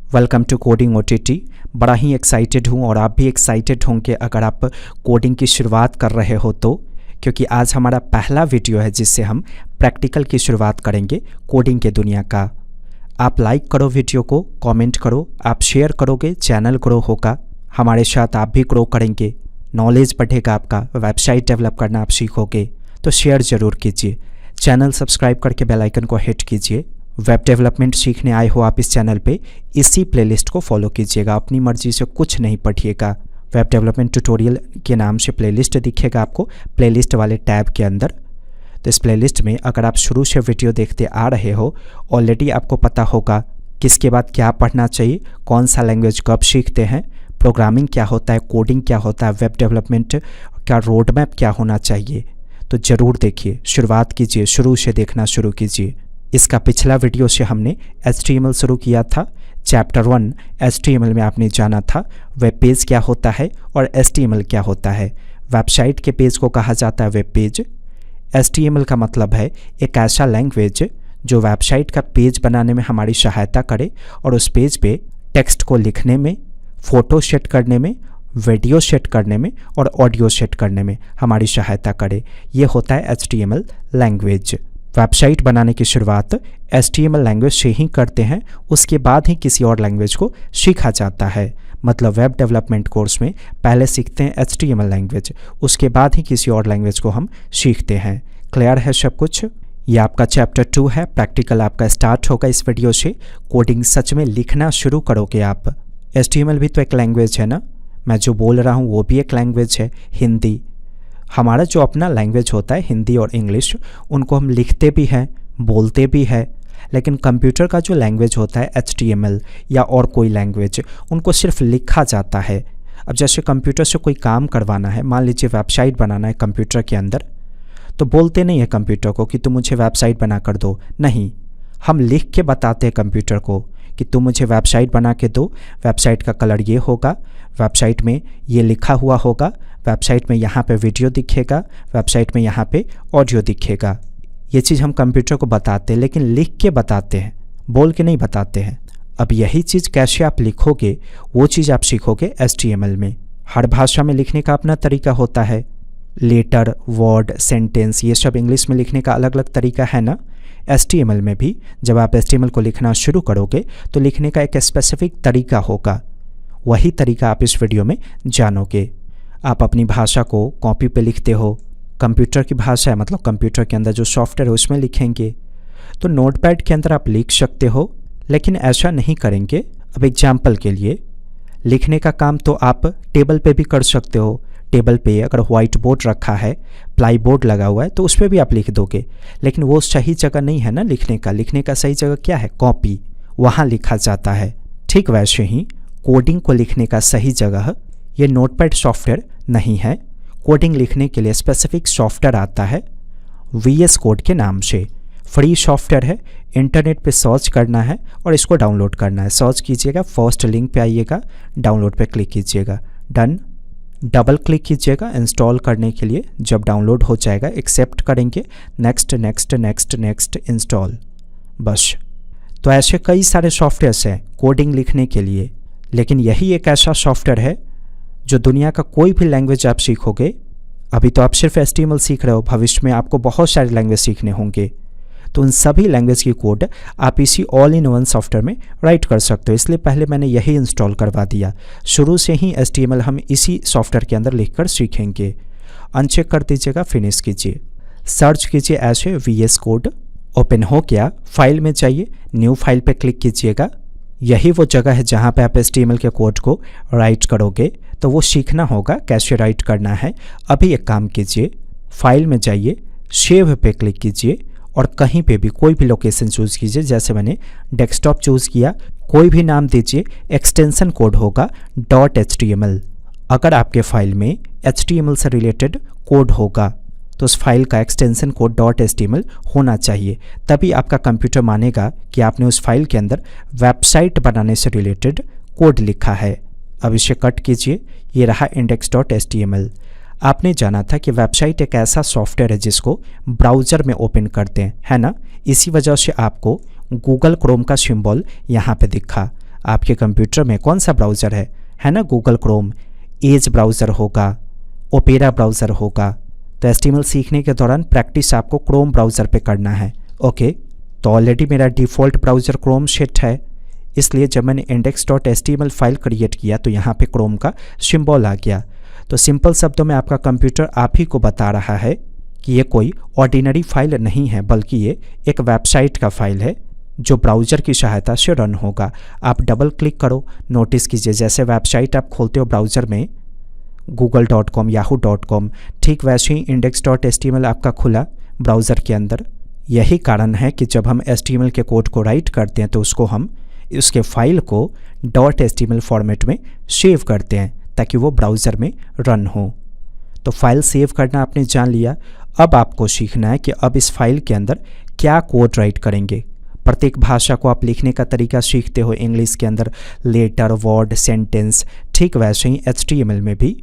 Welcome to coding OTT. बड़ा ही excited हूँ और आप भी एक्साइटेड होंगे अगर आप कोडिंग की शुरुआत कर रहे हो तो, क्योंकि आज हमारा पहला वीडियो है जिससे हम प्रैक्टिकल की शुरुआत करेंगे कोडिंग के दुनिया का। आप लाइक करो वीडियो को, कमेंट करो, आप शेयर करोगे चैनल ग्रो होगा, हमारे साथ आप भी ग्रो करेंगे, नॉलेज बढ़ेगा आपका, वेबसाइट डेवलप करना आप सीखोगे। तो शेयर ज़रूर कीजिए, चैनल सब्सक्राइब करके बेल आइकन को हिट कीजिए। वेब डेवलपमेंट सीखने आए हो आप इस चैनल पे, इसी प्लेलिस्ट को फॉलो कीजिएगा, अपनी मर्जी से कुछ नहीं पढ़िएगा। वेब डेवलपमेंट ट्यूटोरियल के नाम से प्लेलिस्ट दिखेगा आपको प्लेलिस्ट वाले टैब के अंदर। तो इस प्लेलिस्ट में अगर आप शुरू से वीडियो देखते आ रहे हो, ऑलरेडी आपको पता होगा किसके बाद क्या पढ़ना चाहिए, कौन सा लैंग्वेज कब सीखते हैं, प्रोग्रामिंग क्या होता है, कोडिंग क्या होता है, वेब डेवलपमेंट का रोड मैप क्या होना चाहिए। तो ज़रूर देखिए, शुरुआत कीजिए, शुरू से देखना शुरू कीजिए। इसका पिछला वीडियो से हमने HTML शुरू किया था। चैप्टर 1 HTML में आपने जाना था वेब पेज क्या होता है और HTML क्या होता है। वेबसाइट के पेज को कहा जाता है वेब पेज। HTML का मतलब है एक ऐसा लैंग्वेज जो वेबसाइट का पेज बनाने में हमारी सहायता करे और उस पेज पे टेक्स्ट को लिखने में, फ़ोटो सेट करने में, वीडियो सेट करने में और ऑडियो सेट करने में हमारी सहायता करे। ये होता है HTML लैंग्वेज। वेबसाइट बनाने की शुरुआत HTML लैंग्वेज से ही करते हैं, उसके बाद ही किसी और लैंग्वेज को सीखा जाता है। मतलब वेब डेवलपमेंट कोर्स में पहले सीखते हैं HTML लैंग्वेज, उसके बाद ही किसी और लैंग्वेज को हम सीखते हैं। क्लियर है सब कुछ? ये आपका चैप्टर 2 है, प्रैक्टिकल आपका स्टार्ट होगा इस वीडियो से। कोडिंग सच में लिखना शुरू करोगे आप। HTML भी तो एक लैंग्वेज है ना, मैं जो बोल रहा हूँ वो भी एक लैंग्वेज है। हिंदी, हमारा जो अपना लैंग्वेज होता है हिंदी और इंग्लिश, उनको हम लिखते भी हैं, बोलते भी हैं। लेकिन कंप्यूटर का जो लैंग्वेज होता है HTML या और कोई लैंग्वेज, उनको सिर्फ लिखा जाता है। अब जैसे कंप्यूटर से कोई काम करवाना है, मान लीजिए वेबसाइट बनाना है कंप्यूटर के अंदर, तो बोलते नहीं है कंप्यूटर को कि तुम मुझे वेबसाइट बना कर दो, नहीं, हम लिख के बताते हैं कंप्यूटर को कि तुम मुझे वेबसाइट बना के दो। वेबसाइट का कलर ये होगा, वेबसाइट में ये लिखा हुआ होगा, वेबसाइट में यहाँ पे वीडियो दिखेगा, वेबसाइट में यहाँ पे ऑडियो दिखेगा। ये चीज़ हम कंप्यूटर को बताते हैं, लेकिन लिख के बताते हैं, बोल के नहीं बताते हैं। अब यही चीज़ कैसे आप लिखोगे, वो चीज़ आप सीखोगे HTML में। हर भाषा में लिखने का अपना तरीका होता है। लेटर, वर्ड, सेंटेंस, ये सब इंग्लिश में लिखने का अलग अलग तरीका है ना। HTML में भी जब आप HTML को लिखना शुरू करोगे तो लिखने का एक स्पेसिफिक तरीका होगा। वही तरीका आप इस वीडियो में जानोगे। आप अपनी भाषा को कॉपी पे लिखते हो, कंप्यूटर की भाषा है मतलब कंप्यूटर के अंदर जो सॉफ्टवेयर है उसमें लिखेंगे। तो नोटपैड के अंदर आप लिख सकते हो, लेकिन ऐसा नहीं करेंगे। अब एग्जाम्पल के लिए, लिखने का काम तो आप टेबल पे भी कर सकते हो। टेबल पे अगर व्हाइट बोर्ड रखा है, प्लाई बोर्ड लगा हुआ है, तो उस पर भी आप लिख दोगे, लेकिन वो सही जगह नहीं है ना लिखने का। लिखने का सही जगह क्या है? कॉपी, वहाँ लिखा जाता है। ठीक वैसे ही कोडिंग को लिखने का सही जगह ये नोटपैड सॉफ्टवेयर नहीं है। कोडिंग लिखने के लिए स्पेसिफिक सॉफ्टवेयर आता है VS कोड के नाम से। फ्री सॉफ्टवेयर है, इंटरनेट पे सर्च करना है और इसको डाउनलोड करना है। सर्च कीजिएगा, फर्स्ट लिंक पे आइएगा, डाउनलोड पे क्लिक कीजिएगा, डन, डबल क्लिक कीजिएगा इंस्टॉल करने के लिए। जब डाउनलोड हो जाएगा एक्सेप्ट करेंगे, next next next next install, बस। तो ऐसे कई सारे सॉफ्टवेयर्स हैं कोडिंग लिखने के लिए, लेकिन यही एक ऐसा सॉफ्टवेयर है जो दुनिया का कोई भी लैंग्वेज आप सीखोगे। अभी तो आप सिर्फ HTML सीख रहे हो, भविष्य में आपको बहुत सारे लैंग्वेज सीखने होंगे, तो उन सभी लैंग्वेज की कोड आप इसी ऑल इन वन सॉफ्टवेयर में राइट कर सकते हो। इसलिए पहले मैंने यही इंस्टॉल करवा दिया। शुरू से ही HTML हम इसी सॉफ्टवेयर के अंदर लिखकर सीखेंगे। अनचेक कर दीजिएगा, फिनिश कीजिए, सर्च कीजिए ऐसे VS कोड, ओपन हो गया। फाइल में जाइए, न्यू फाइल पे क्लिक कीजिएगा। यही वो जगह है जहाँ पे आप HTML के कोड को राइट करोगे। तो वो सीखना होगा कैसे राइट करना है। अभी एक काम कीजिए, फाइल में जाइए, सेव पे क्लिक कीजिए और कहीं पे भी कोई भी लोकेशन चूज़ कीजिए। जैसे मैंने डेस्कटॉप चूज़ किया, कोई भी नाम दीजिए, एक्सटेंशन कोड होगा .html। अगर आपके फाइल में HTML से रिलेटेड कोड होगा तो उस फाइल का एक्सटेंशन कोड .html होना चाहिए, तभी आपका कंप्यूटर मानेगा कि आपने उस फाइल के अंदर वेबसाइट बनाने से रिलेटेड कोड लिखा है। अब इसे कट कीजिए, ये रहा index.html। आपने जाना था कि वेबसाइट एक ऐसा सॉफ्टवेयर है जिसको ब्राउज़र में ओपन करते हैं, है ना। इसी वजह से आपको गूगल क्रोम का सिंबल यहाँ पे दिखा। आपके कंप्यूटर में कौन सा ब्राउज़र है ना, गूगल क्रोम, एज ब्राउज़र होगा, ओपेरा ब्राउज़र होगा। तो HTML सीखने के दौरान प्रैक्टिस आपको क्रोम ब्राउज़र पे करना है। ओके, तो ऑलरेडी मेरा डिफ़ॉल्ट ब्राउज़र क्रोम सेट है, इसलिए जब मैंने index.html फाइल क्रिएट किया तो यहाँ पे क्रोम का सिंबल आ गया। तो सिंपल शब्दों में आपका कंप्यूटर आप ही को बता रहा है कि ये कोई ऑर्डिनरी फाइल नहीं है, बल्कि ये एक वेबसाइट का फाइल है जो ब्राउज़र की सहायता से रन होगा। आप डबल क्लिक करो, नोटिस कीजिए जैसे वेबसाइट आप खोलते हो ब्राउज़र में google.com, yahoo.com, ठीक वैसे ही index.html आपका खुला ब्राउज़र के अंदर। यही कारण है कि जब हम HTML के कोड को राइट करते हैं तो उसके फाइल को .html फॉर्मेट में सेव करते हैं ताकि वो ब्राउज़र में रन हो। तो फाइल सेव करना आपने जान लिया। अब आपको सीखना है कि अब इस फाइल के अंदर क्या कोड राइट करेंगे। प्रत्येक भाषा को आप लिखने का तरीका सीखते हो, इंग्लिश के अंदर लेटर, वर्ड, सेंटेंस, ठीक वैसे ही HTML में भी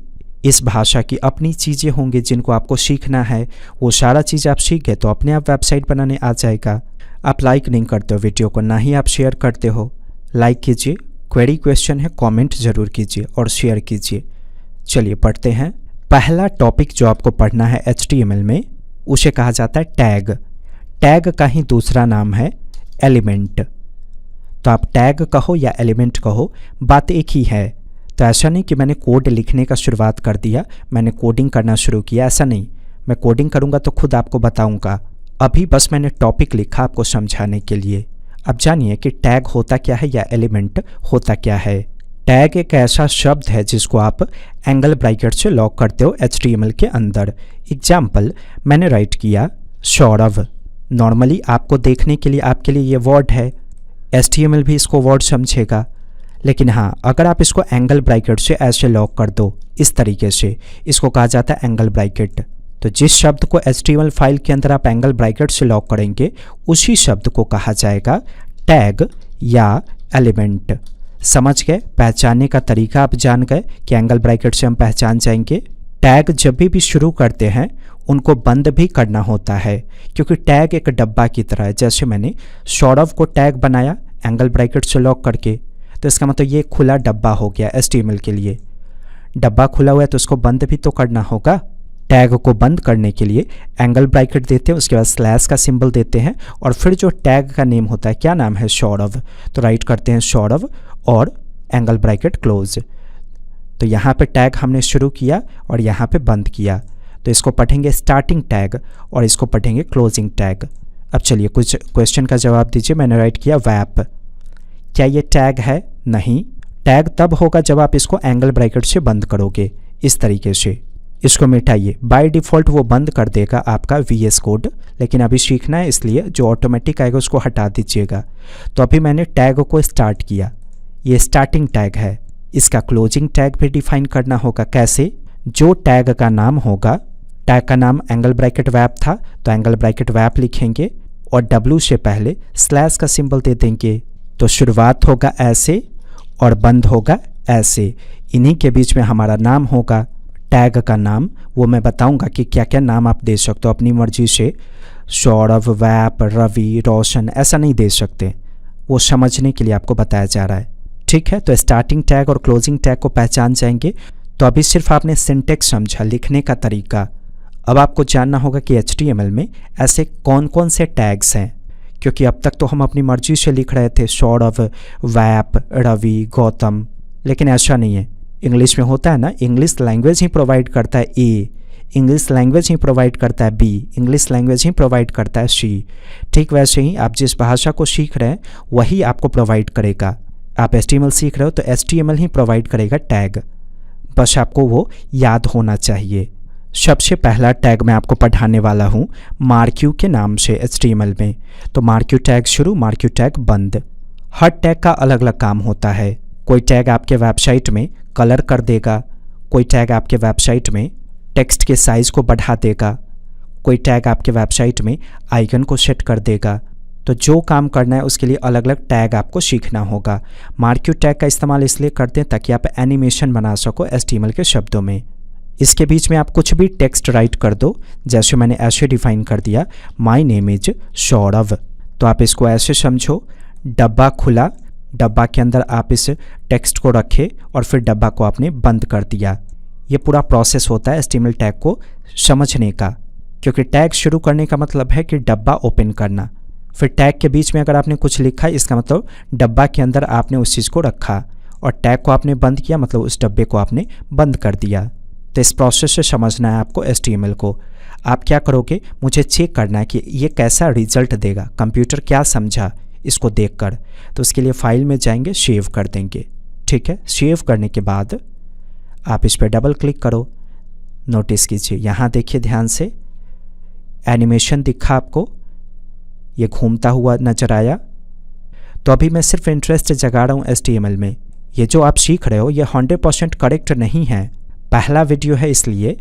इस भाषा की अपनी चीज़ें होंगी जिनको आपको सीखना है। वो सारा चीज़ आप सीख गए तो अपने आप वेबसाइट बनाने आ जाएगा। आप लाइक नहीं करते हो वीडियो को, ना ही आप शेयर करते हो। लाइक कीजिए, क्वेरी क्वेश्चन है कमेंट ज़रूर कीजिए और शेयर कीजिए। चलिए पढ़ते हैं। पहला टॉपिक जो आपको पढ़ना है HTML में उसे कहा जाता है टैग। टैग का ही दूसरा नाम है एलिमेंट। तो आप टैग कहो या एलिमेंट कहो, बात एक ही है। तो ऐसा नहीं कि मैंने कोड लिखने का शुरुआत कर दिया, मैंने कोडिंग करना शुरू किया, ऐसा नहीं। मैं कोडिंग करूँगा तो खुद आपको बताऊँगा। अभी बस मैंने टॉपिक लिखा आपको समझाने के लिए। अब जानिए कि टैग होता क्या है या एलिमेंट होता क्या है। टैग एक ऐसा शब्द है जिसको आप एंगल ब्रैकेट से लॉक करते हो HTML के अंदर। एग्जाम्पल मैंने राइट किया सौरभ। नॉर्मली आपको देखने के लिए आपके लिए ये वर्ड है, HTML भी इसको वर्ड समझेगा। लेकिन हाँ, अगर आप इसको एंगल ब्रैकेट से ऐसे लॉक कर दो, इस तरीके से, इसको कहा जाता है एंगल ब्रैकेट। तो जिस शब्द को HTML फाइल के अंदर आप एंगल ब्रैकेट से लॉक करेंगे उसी शब्द को कहा जाएगा टैग या एलिमेंट। समझ गए? पहचानने का तरीका आप जान गए कि एंगल ब्रैकेट से हम पहचान जाएंगे। टैग जब भी शुरू करते हैं उनको बंद भी करना होता है, क्योंकि टैग एक डब्बा की तरह है। जैसे मैंने सौरभ को टैग बनाया एंगल ब्रैकेट से लॉक करके, तो इसका मतलब ये खुला डब्बा हो गया HTML के लिए। डब्बा खुला हुआ है तो उसको बंद भी तो करना होगा। टैग को बंद करने के लिए एंगल ब्रैकेट देते हैं, उसके बाद स्लैश का सिंबल देते हैं और फिर जो टैग का नेम होता है, क्या नाम है, सौरभ, तो राइट करते हैं सौरभ और एंगल ब्रैकेट क्लोज। तो यहाँ पे टैग हमने शुरू किया और यहाँ पे बंद किया। तो इसको पढ़ेंगे स्टार्टिंग टैग और इसको पढ़ेंगे क्लोजिंग टैग। अब चलिए कुछ क्वेश्चन का जवाब दीजिए। मैंने राइट किया वैप। क्या ये टैग है? नहीं। टैग तब होगा जब आप इसको एंगल ब्रैकेट से बंद करोगे, इस तरीके से। इसको मिटाइए, बाय डिफ़ॉल्ट वो बंद कर देगा आपका VS कोड, लेकिन अभी सीखना है इसलिए जो ऑटोमेटिक आएगा उसको हटा दीजिएगा। तो अभी मैंने टैग को स्टार्ट किया, ये स्टार्टिंग टैग है। इसका क्लोजिंग टैग भी डिफाइन करना होगा। कैसे? जो टैग का नाम होगा, टैग का नाम एंगल ब्रैकेट वैप था तो एंगल ब्रैकेट वैप लिखेंगे और W से पहले स्लैश का सिंबल दे देंगे। तो शुरुआत होगा ऐसे और बंद होगा ऐसे। इन्हीं के बीच में हमारा नाम होगा, टैग का नाम। वो मैं बताऊंगा कि क्या क्या नाम आप दे सकते हो अपनी मर्जी से। सौरभ, वैप, रवि, रोशन, ऐसा नहीं दे सकते। वो समझने के लिए आपको बताया जा रहा है। ठीक है, तो स्टार्टिंग टैग और क्लोजिंग टैग को पहचान जाएंगे। तो अभी सिर्फ आपने सिंटेक्स समझा, लिखने का तरीका। अब आपको जानना होगा कि HTML में ऐसे कौन कौन से टैग्स हैं, क्योंकि अब तक तो हम अपनी मर्जी से लिख रहे थे सौरभ, वैप, रवि, गौतम, लेकिन ऐसा नहीं है। इंग्लिश में होता है ना, इंग्लिश लैंग्वेज ही प्रोवाइड करता है A, English language he provide करता है B, इंग्लिश लैंग्वेज ही प्रोवाइड करता है C। ठीक वैसे ही आप जिस भाषा को सीख रहे हैं वही आपको प्रोवाइड करेगा। आप HTML सीख रहे हो तो HTML ही प्रोवाइड करेगा टैग, बस आपको वो याद होना चाहिए। सबसे पहला टैग मैं आपको पढ़ाने वाला हूँ मार्क्यू के नाम से HTML में। तो मार्क्यू टैग शुरू, मार्क्यू टैग बंद। हर टैग का अलग अलग काम होता है। कोई टैग आपके वेबसाइट में कलर कर देगा, कोई टैग आपके वेबसाइट में टेक्स्ट के साइज़ को बढ़ा देगा, कोई टैग आपके वेबसाइट में आइकन को सेट कर देगा। तो जो काम करना है उसके लिए अलग अलग टैग आपको सीखना होगा। मार्क्यू टैग का इस्तेमाल इसलिए करते हैं ताकि आप एनिमेशन बना सको HTML के शब्दों में। इसके बीच में आप कुछ भी टेक्स्ट राइट कर दो, जैसे मैंने ऐसे डिफाइन कर दिया, माय नेम इज सौरभ। तो आप इसको ऐसे समझो, डब्बा खुला, डब्बा के अंदर आप इस टेक्स्ट को रखे और फिर डब्बा को आपने बंद कर दिया। ये पूरा प्रोसेस होता है HTML टैग को समझने का, क्योंकि टैग शुरू करने का मतलब है कि डब्बा ओपन करना। फिर टैग के बीच में अगर आपने कुछ लिखा इसका मतलब डब्बा के अंदर आपने उस चीज़ को रखा, और टैग को आपने बंद किया मतलब उस डब्बे को आपने बंद कर दिया। तो इस प्रोसेस से समझना है आपको HTML को। आप क्या करोगे, मुझे चेक करना है कि ये कैसा रिजल्ट देगा, कंप्यूटर क्या समझा इसको देखकर। तो उसके लिए फाइल में जाएंगे, सेव कर देंगे। ठीक है, सेव करने के बाद आप इस पर डबल क्लिक करो। नोटिस कीजिए यहाँ देखिए ध्यान से, एनिमेशन दिखा आपको, ये घूमता हुआ नज़र आया। तो अभी मैं सिर्फ इंटरेस्ट जगा रहा हूँ HTML में। ये जो आप सीख रहे हो ये 100% करेक्ट नहीं है, पहला वीडियो है, इसलिए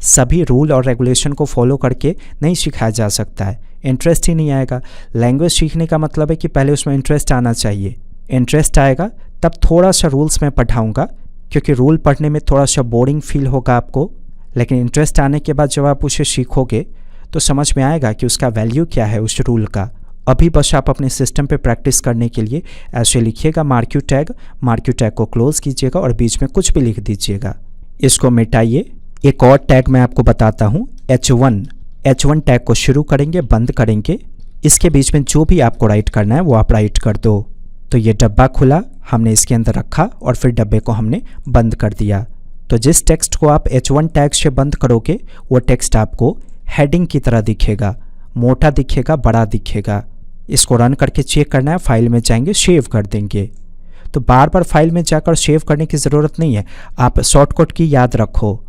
सभी रूल और रेगुलेशन को फॉलो करके नहीं सिखाया जा सकता है, इंटरेस्ट ही नहीं आएगा। लैंग्वेज सीखने का मतलब है कि पहले उसमें इंटरेस्ट आना चाहिए। इंटरेस्ट आएगा तब थोड़ा सा रूल्स में पढ़ाऊँगा, क्योंकि रूल पढ़ने में थोड़ा सा बोरिंग फील होगा आपको, लेकिन इंटरेस्ट आने के बाद जब आप उसे सीखोगे तो समझ में आएगा कि उसका वैल्यू क्या है उस रूल का। अभी बस आप अपने सिस्टम पे प्रैक्टिस करने के लिए ऐसे लिखिएगा मार्क्यू टैग को क्लोज कीजिएगा और बीच में कुछ भी लिख दीजिएगा। इसको मिटाइए। एक और टैग मैं आपको बताता हूँ, H1 टैग को शुरू करेंगे, बंद करेंगे, इसके बीच में जो भी आपको राइट करना है वो आप राइट कर दो। तो ये डब्बा खुला, हमने इसके अंदर रखा और फिर डब्बे को हमने बंद कर दिया। तो जिस टेक्स्ट को आप H1 टैग से बंद करोगे वो टेक्स्ट आपको हेडिंग की तरह दिखेगा, मोटा दिखेगा, बड़ा दिखेगा। इसको रन करके चेक करना है, फाइल में जाएंगे, सेव कर देंगे। तो बार बार फाइल में जाकर सेव करने की ज़रूरत नहीं है, आप शॉर्टकट की याद रखो,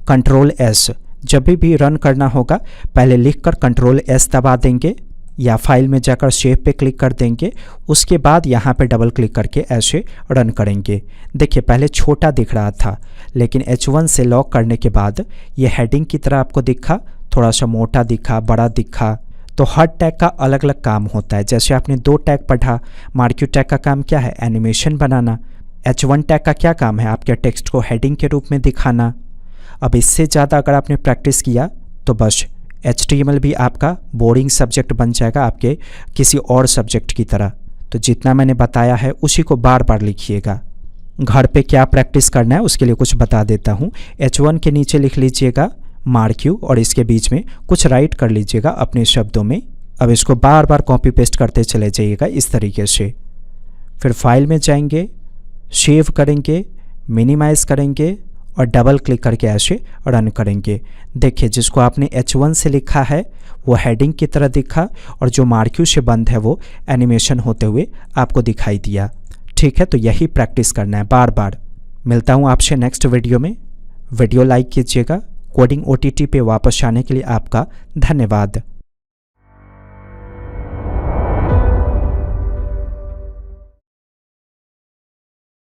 Ctrl+S। जब भी रन करना होगा पहले लिखकर Ctrl+S दबा देंगे या फाइल में जाकर सेव पे क्लिक कर देंगे, उसके बाद यहाँ पे डबल क्लिक करके ऐसे रन करेंगे। देखिए पहले छोटा दिख रहा था, लेकिन H1 से लॉक करने के बाद ये हेडिंग की तरह आपको दिखा, थोड़ा सा मोटा दिखा, बड़ा दिखा। तो हर टैग का अलग अलग काम होता है। जैसे आपने 2 टैग पढ़ा, मार्क्यू टैग का काम क्या है, एनिमेशन बनाना। H1 टैग का क्या काम है, आपके टेक्स्ट को हेडिंग के रूप में दिखाना। अब इससे ज़्यादा अगर आपने प्रैक्टिस किया तो बस HTML भी आपका बोरिंग सब्जेक्ट बन जाएगा, आपके किसी और सब्जेक्ट की तरह। तो जितना मैंने बताया है उसी को बार बार लिखिएगा। घर पे क्या प्रैक्टिस करना है उसके लिए कुछ बता देता हूँ। H1 के नीचे लिख लीजिएगा मार्क्यू और इसके बीच में कुछ राइट कर लीजिएगा अपने शब्दों में। अब इसको बार बार कॉपी पेस्ट करते चले जाइएगा इस तरीके से। फिर फाइल में जाएंगे, सेव करेंगे, मिनिमाइज़ करेंगे और डबल क्लिक करके ऐसे रन करेंगे। देखिए जिसको आपने H1 से लिखा है वो हेडिंग की तरह दिखा और जो मार्क्यू से बंद है वो एनिमेशन होते हुए आपको दिखाई दिया। ठीक है, तो यही प्रैक्टिस करना है बार बार। मिलता हूँ आपसे नेक्स्ट वीडियो में। वीडियो लाइक कीजिएगा। कोडिंग OTT पे वापस आने के लिए आपका धन्यवाद।